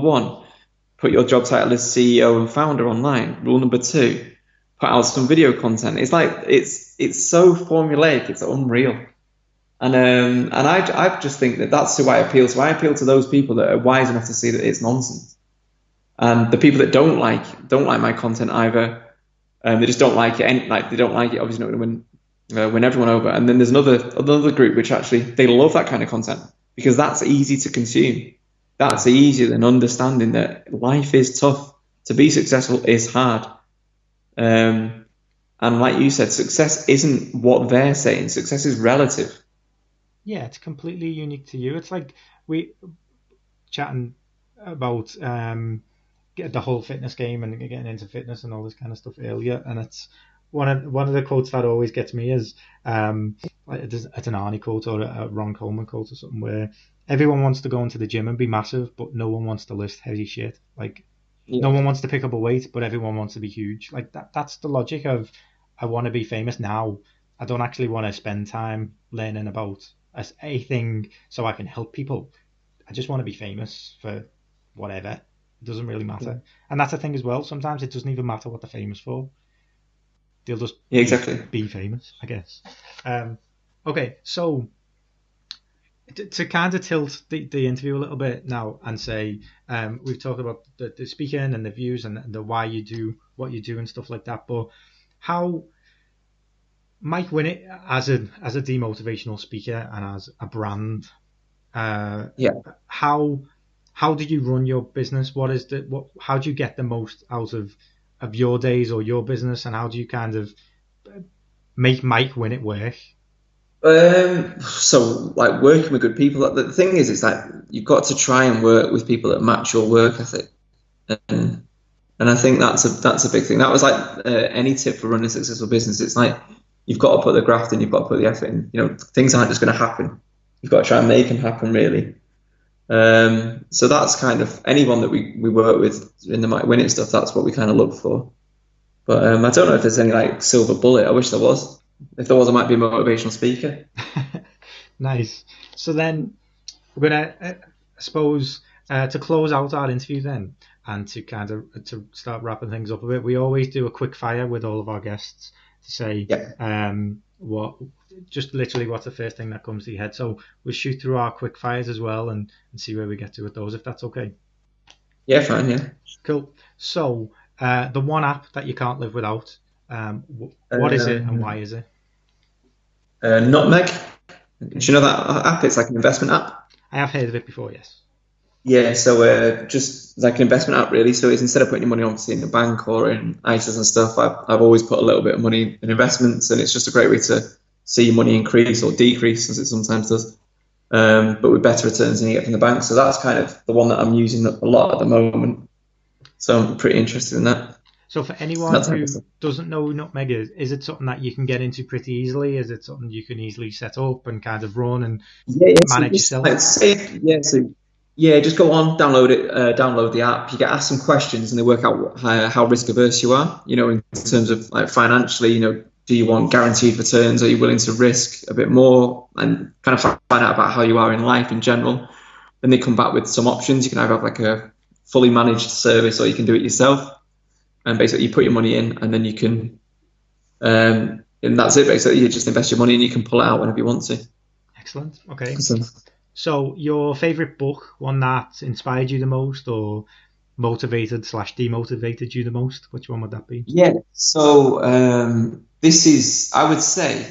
one, put your job title as CEO and founder online. Rule number two, put out some video content. It's like it's so formulaic, it's unreal. And I just think that that's who I appeal to. I appeal to those people that are wise enough to see that it's nonsense. And the people that don't like my content either. They just don't like it. And like they don't like it. Obviously, not going to win everyone over. And then there's another group which actually they love that kind of content because that's easy to consume. That's easier than understanding that life is tough. To be successful is hard. And like you said, success isn't what they're saying. Success is relative. Yeah, it's completely unique to you. It's like we chatting about get the whole fitness game and getting into fitness and all this kind of stuff earlier, and it's one of the quotes that always gets me is it's an Arnie quote or a Ron Coleman quote or something where everyone wants to go into the gym and be massive, but no one wants to lift heavy shit. Like no Yeah, one wants to pick up a weight, but everyone wants to be huge. Like that's the logic of I want to be famous now. I don't actually want to spend time learning about a thing so I can help people. I just want to be famous for whatever. It doesn't really matter. And that's the thing as well. Sometimes it doesn't even matter what they're famous for. They'll just yeah, exactly. be famous, I guess. Um, okay, so to kind of tilt the interview a little bit now and say we've talked about the speaking and the views and the why you do what you do and stuff like that, but how Mike Winnet as a demotivational speaker and as a brand, uh, Yeah. how how do you run your business? What how do you get the most out of your days or your business, and how do you kind of make Mike Winnet work? So like working with good people, the thing is, it's like you've got to try and work with people that match your work ethic, and and I think that's a big thing. That was like any tip for running a successful business. It's like you've got to put the graft in, you've got to put the effort in. Things aren't just going to happen. You've got to try and make them happen, really. So that's kind of anyone that we work with in the might win it stuff. That's what we kind of look for. But I don't know if there's any like silver bullet. I wish there was. If there was, I might be a motivational speaker. Nice. So then we're gonna, I suppose, to close out our interview then, and to kind of to start wrapping things up a bit. We always do a quick fire with all of our guests to say Yeah. what, just literally what's the first thing that comes to your head. So we'll shoot through our quick fires as well and see where we get to with those, if that's okay. Yeah, fine. Yeah. Cool. So the one app that you can't live without, what is it and why Um, is it? Nutmeg. Do Okay. you know that app? It's like an investment app. I have heard of it before, yes. Yeah, so just like an investment app, really. So it's instead of putting your money obviously in the bank or in ISAs and stuff, I've always put a little bit of money in investments, and it's just a great way to see your money increase or decrease, as it sometimes does, but with better returns than you get from the bank. So that's kind of the one that I'm using a lot at the moment. So I'm pretty interested in that. So for anyone That's how I guess. who doesn't know what Nutmeg is it something that you can get into pretty easily? Is it something you can easily set up and kind of run and Yeah, yeah. So manage just yourself? like say, yeah, so yeah, just go on, download it, download the app. You get asked some questions, and they work out how risk averse you are. In terms of like financially, do you want guaranteed returns? Are you willing to risk a bit more? And kind of find out about how you are in life in general. Then they come back with some options. You can either have like a fully managed service, or you can do it yourself. And basically, you put your money in, and then you can, and that's it. Basically, you just invest your money, and you can pull it out whenever you want to. Excellent. Okay. So, So your favorite book, one that inspired you the most or motivated slash demotivated you the most? Which one would that be? yeah. So this is, I would say,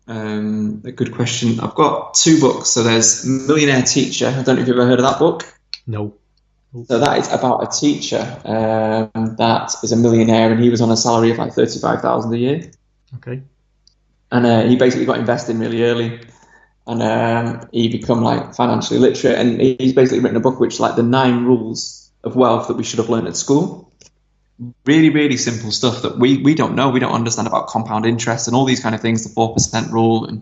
a good question. I've got two books. So there's Millionaire Teacher. I don't know if you've ever heard of that book. No. Oh, So that is about a teacher that is a millionaire, and he was on a salary of like 35,000 a year, okay. and he basically got invested really early, and he become like financially literate, and he's basically written a book which like the 9 rules of wealth that we should have learned at school. Really, really simple stuff that we don't know. We don't understand about compound interest and all these kind of things, the 4% rule and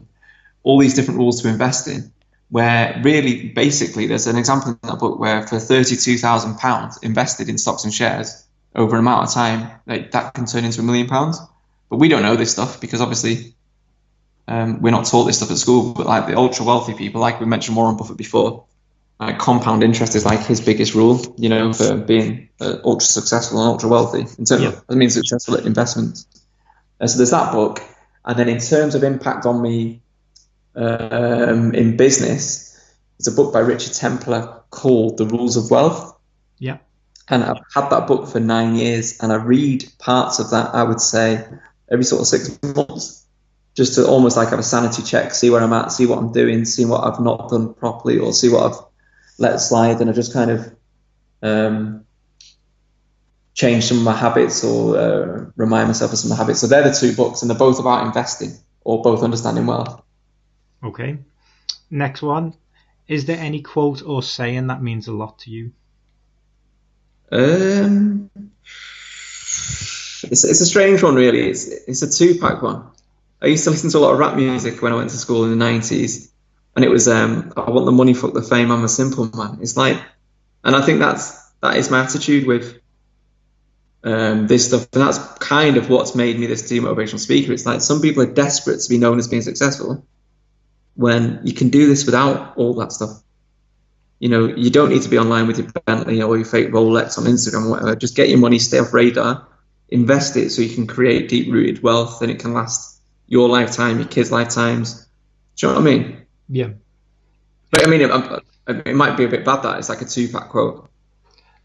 all these different rules to invest in. Where really, basically, there's an example in that book where for £32,000 invested in stocks and shares over an amount of time, like, that can turn into £1 million. But we don't know this stuff because obviously we're not taught this stuff at school. But like the ultra wealthy people, like we mentioned Warren Buffett before, compound interest is like his biggest rule, for being ultra successful and ultra wealthy in terms Yeah. of, I mean, successful at investments. So there's that book. And then in terms of impact on me in business, it's a book by Richard Templer called The Rules of Wealth. Yeah. And I've had that book for 9 years, and I read parts of that, I would say, every sort of 6 months, just to almost like have a sanity check, see where I'm at, see what I'm doing, see what I've not done properly, or see what I've let slide. And I just kind of change some of my habits, or remind myself of some of my habits. So they're the two books, and they're both about investing, or both understanding wealth. Okay. Next one. Is there any quote or saying that means a lot to you? It's a strange one, really. It's a two-pack one. I used to listen to a lot of rap music when I went to school in the 90s, and it was I want the money, fuck the fame, I'm a simple man. It's like, and I think that is my attitude with this stuff, and that's kind of what's made me this demotivational speaker. It's like some people are desperate to be known as being successful when you can do this without all that stuff. You don't need to be online with your Bentley or your fake Rolex on Instagram or whatever. Just get your money, stay off radar, invest it so you can create deep-rooted wealth, and it can last your lifetime, your kids' lifetimes. Do you know what I mean? Yeah. But I mean, it might be a bit bad that it's like a two-pack quote.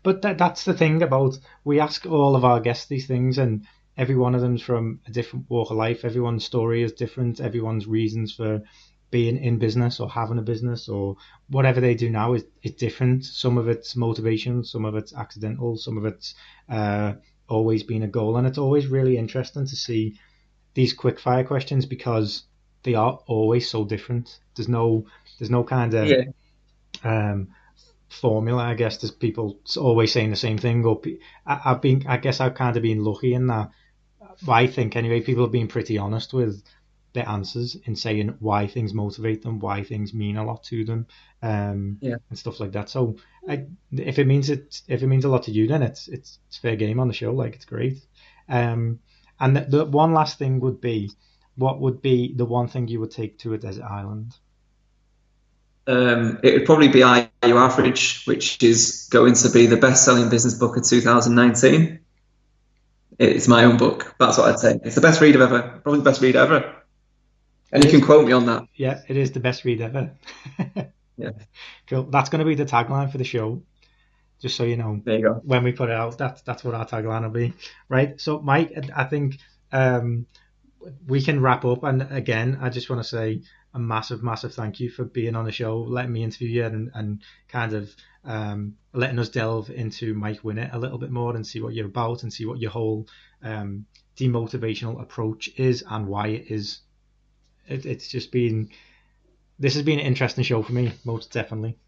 But that's the thing about, we ask all of our guests these things, and every one of them's from a different walk of life. Everyone's story is different. Everyone's reasons for being in business or having a business or whatever they do now is different. Some of it's motivation, some of it's accidental, some of it's always been a goal. And it's always really interesting to see these quick fire questions because they are always so different. There's no kind of formula. I guess there's people always saying the same thing. Or I guess I've kind of been lucky in that. I think anyway, people have been pretty honest with their answers in saying why things motivate them, why things mean a lot to them, and stuff like that. So if it means a lot to you, then it's fair game on the show. Like, it's great. And the one last thing would be, what would be the one thing you would take to a desert island? It would probably be Are You Average, which is going to be the best-selling business book of 2019. It's my own book. That's what I'd say. It's the best read I've ever, probably the best read ever. And you can quote me on that. Yeah, it is the best read ever. Yeah. Cool. That's going to be the tagline for the show. Just so you know. There you go. When we put it out, that's what our tagline will be. Right. So, Mike, I think we can wrap up. And again, I just want to say a massive, massive thank you for being on the show, letting me interview you, and kind of letting us delve into Mike Winnet a little bit more and see what you're about and see what your whole demotivational approach is and why it is. It's just been, this has been an interesting show for me, most definitely.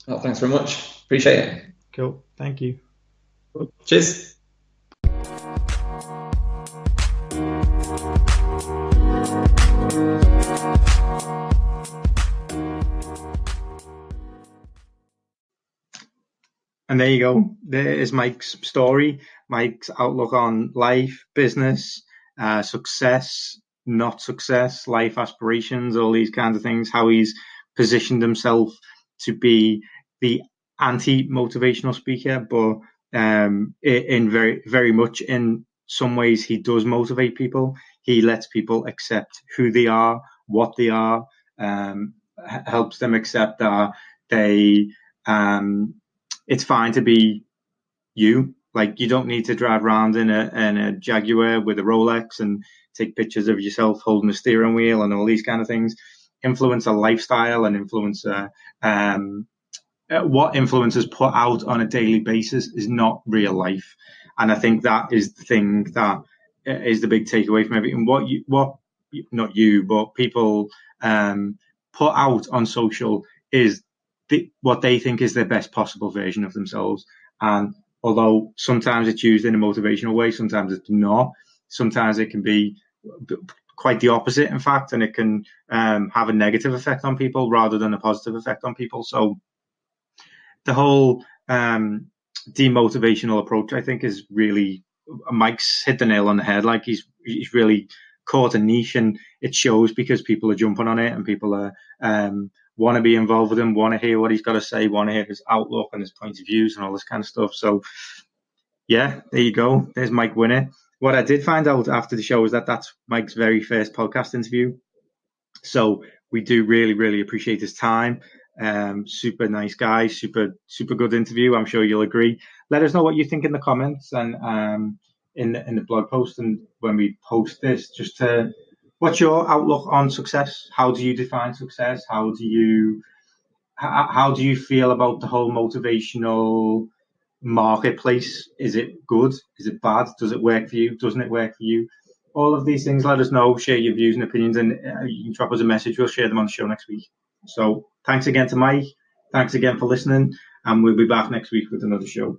Oh, thanks very much. Appreciate it. Cool. Thank you. Cheers. And there you go. There is Mike's story, Mike's outlook on life, business, success, not success, life aspirations, all these kinds of things, how he's positioned himself to be the anti-motivational speaker, but in very, very much in some ways he does motivate people. He lets people accept who they are, what they are, helps them accept that they it's fine to be you. Like, you don't need to drive around in a Jaguar with a Rolex and take pictures of yourself holding a steering wheel and all these kind of things. Influencer lifestyle and influencer, what influencers put out on a daily basis is not real life. And I think that is the thing that is the big takeaway from everything. What not you, but people put out on social is what they think is their best possible version of themselves. And although sometimes it's used in a motivational way, sometimes it's not. Sometimes it can be quite the opposite, in fact, and it can have a negative effect on people rather than a positive effect on people. So the whole demotivational approach, I think, is really, Mike's hit the nail on the head. Like, he's really caught a niche, and it shows because people are jumping on it and people are want to be involved with him, want to hear what he's got to say, want to hear his outlook and his point of views and all this kind of stuff. So, yeah, there you go. There's Mike Winnet. What I did find out after the show is that that's Mike's very first podcast interview. So we do really, really appreciate his time. Super nice guy, super good interview. I'm sure you'll agree. Let us know what you think in the comments and in the blog post, and when we post this, just what's your outlook on success? How do you define success? How do you feel about the whole motivational marketplace? Is it good? Is it bad? Does it work for you? Doesn't it work for you? All of these things, let us know. Share your views and opinions, and you can drop us a message. We'll share them on the show next week. So thanks again to Mike. Thanks again for listening, and we'll be back next week with another show.